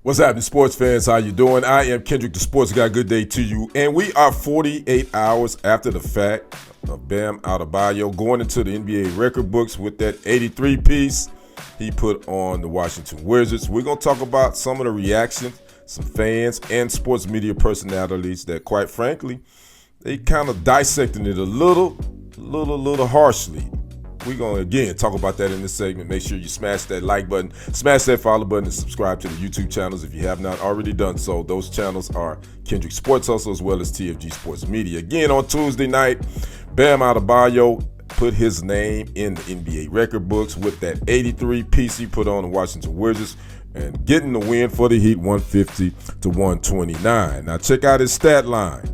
What's happening, sports fans? How you doing? I am Kendrick, the sports guy. Good day to you. And we are 48 hours after the fact of Bam Adebayo going into the NBA record books with that 83 piece he put on the Washington Wizards. We're going to talk about some of the reactions, some fans and sports media personalities that, quite frankly, they kind of dissecting it a little harshly. We're going to, again, talk about that in this segment. Make sure you smash that like button, smash that follow button, and subscribe to the YouTube channels if you have not already done so. Those channels are Kendrick Sports Hustle as well as TFG Sports Media. Again, on Tuesday night, Bam Adebayo put his name in the NBA record books with that 83 piece he put on the Washington Wizards and getting the win for the Heat 150 to 129. Now, check out his stat line.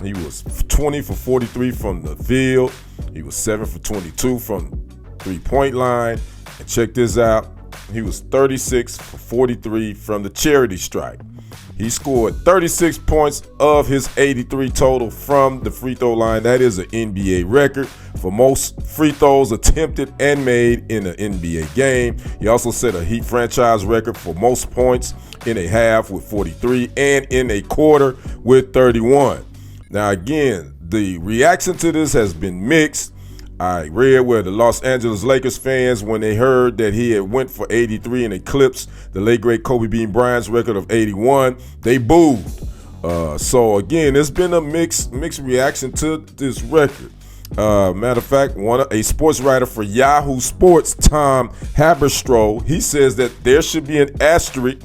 He was 20 for 43 from the field. He was 7 for 22 from three-point line. And check this out. He was 36 for 43 from the charity stripe. He scored 36 points of his 83 total from the free throw line. That is an NBA record for most free throws attempted and made in an NBA game. He also set a Heat franchise record for most points in a half with 43 and in a quarter with 31. Now, again, the reaction to this has been mixed. I read where the Los Angeles Lakers fans, when they heard that he had went for 83 and eclipsed the late great Kobe Bean Bryant's record of 81, they booed. So again, there's been a mixed reaction to this record. Matter of fact, a sports writer for Yahoo Sports, Tom Haberstroh, he says that there should be an asterisk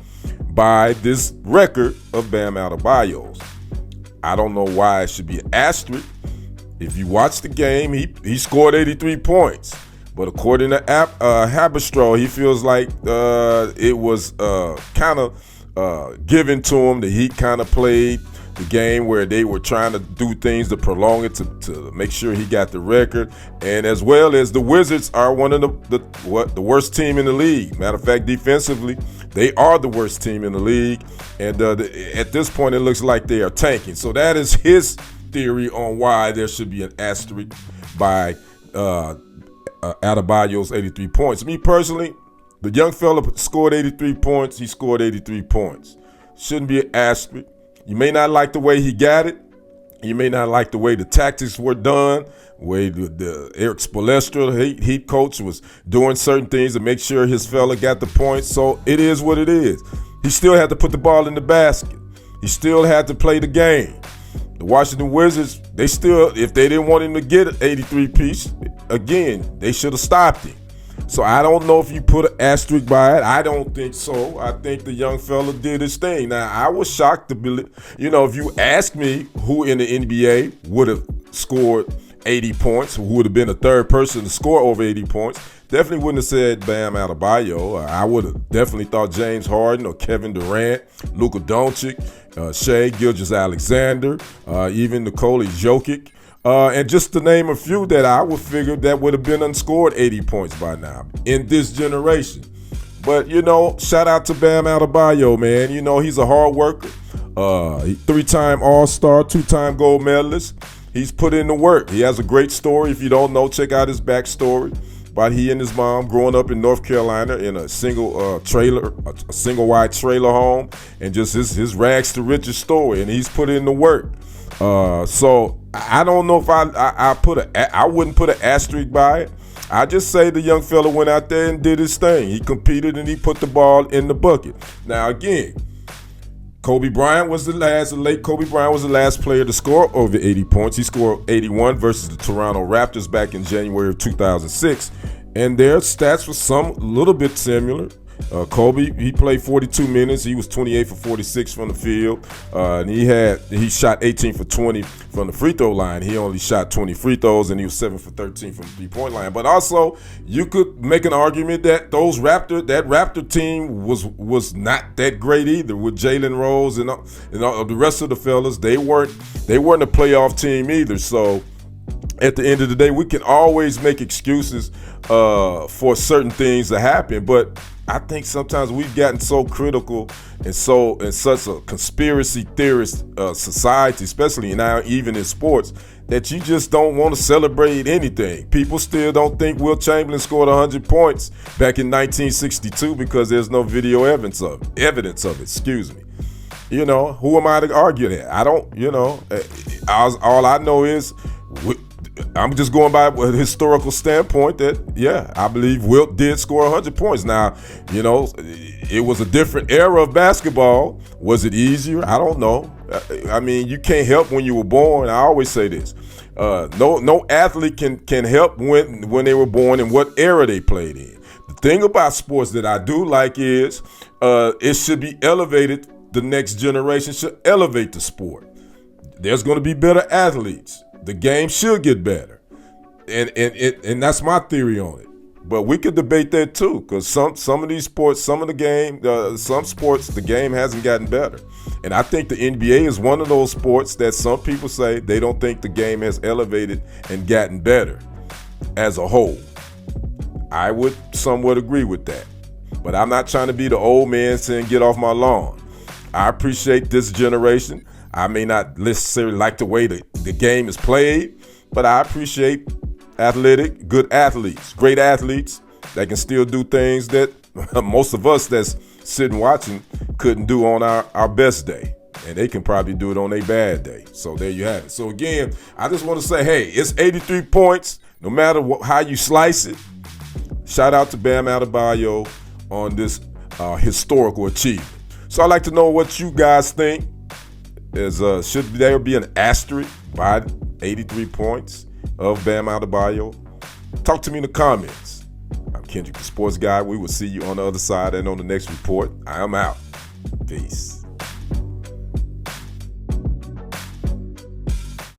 by this record of Bam Adebayo's. I don't know why it should be an asterisk. If you watch the game, he scored 83 points. But according to Haberstroh, he feels like it was kind of given to him. The Heat kind of played the game where they were trying to do things to prolong it to make sure he got the record. And as well as the Wizards are one of the worst team in the league. Matter of fact, defensively, they are the worst team in the league. And at this point, it looks like they are tanking. So that is his theory on why there should be an asterisk by Adebayo's 83 points. Me personally, the young fella scored 83 points. He scored 83 points. Shouldn't be an asterisk. You may not like the way he got it. You may not like the way the tactics were done, the way the Eric Spoelstra, Heat coach, was doing certain things to make sure his fella got the points. So it is what it is. He still had to put the ball in the basket. He still had to play the game. The Washington Wizards, they still, if they didn't want him to get an 83 piece, again, they should have stopped him. So I don't know if you put an asterisk by it. I don't think so. I think the young fella did his thing. Now, I was shocked to believe, if you asked me who in the NBA would have scored 80 points, who would have been the third person to score over 80 points, definitely wouldn't have said Bam Adebayo. I would have definitely thought James Harden or Kevin Durant, Luka Doncic, Shai Gilgeous-Alexander, even Nikola Jokic. And just to name a few that I would figure that would have been unscored 80 points by now in this generation. But, shout out to Bam Adebayo, man. He's a hard worker. Three-time All-Star, two-time gold medalist. He's put in the work. He has a great story. If you don't know, check out his backstory about he and his mom growing up in North Carolina in a single wide trailer home, and just his rags to riches story. And he's put in the work. So I don't know if I wouldn't put an asterisk by it. I just say the young fella went out there and did his thing. He competed and he put the ball in the bucket. Now again, Kobe Bryant was the late Kobe Bryant was the last player to score over 80 points. He scored 81 versus the Toronto Raptors back in January of 2006. And their stats were a little bit similar. Kobe, he played 42 minutes. He was 28 for 46 from the field. And he shot 18 for 20 from the free throw line. He only shot 20 free throws, and he was 7 for 13 from the three-point line. But also, you could make an argument that that Raptor team was not that great either. With Jalen Rose and the rest of the fellas, they weren't a playoff team either. So at the end of the day, we can always make excuses for certain things to happen, but I think sometimes we've gotten so critical and in such a conspiracy theorist society, especially now even in sports, that you just don't want to celebrate anything. People still don't think Wilt Chamberlain scored 100 points back in 1962 because there's no video evidence of it. Excuse me. You know, who am I to argue that? I don't, you know, all I know is I'm just going by a historical standpoint that, yeah, I believe Wilt did score 100 points. Now, you know, it was a different era of basketball. Was it easier? I don't know. I mean, you can't help when you were born. I always say this. No athlete can help when they were born and what era they played in. The thing about sports that I do like is it should be elevated. The next generation should elevate the sport. There's going to be better athletes. The game should get better. And that's my theory on it. But we could debate that too, because some of these sports, some sports, the game hasn't gotten better. And I think the NBA is one of those sports that some people say they don't think the game has elevated and gotten better as a whole. I would somewhat agree with that. But I'm not trying to be the old man saying get off my lawn. I appreciate this generation. I may not necessarily like the way the game is played, but I appreciate good athletes, great athletes that can still do things that most of us that's sitting watching couldn't do on our best day. And they can probably do it on their bad day. So there you have it. So again, I just want to say, hey, it's 83 points, no matter how you slice it. Shout out to Bam Adebayo on this historical achievement. So I'd like to know what you guys think. Should there be an asterisk by 83 points of Bam Adebayo? Talk to me in the comments. I'm Kendrick, the sports guy. We will see you on the other side and on the next report. I am out. Peace.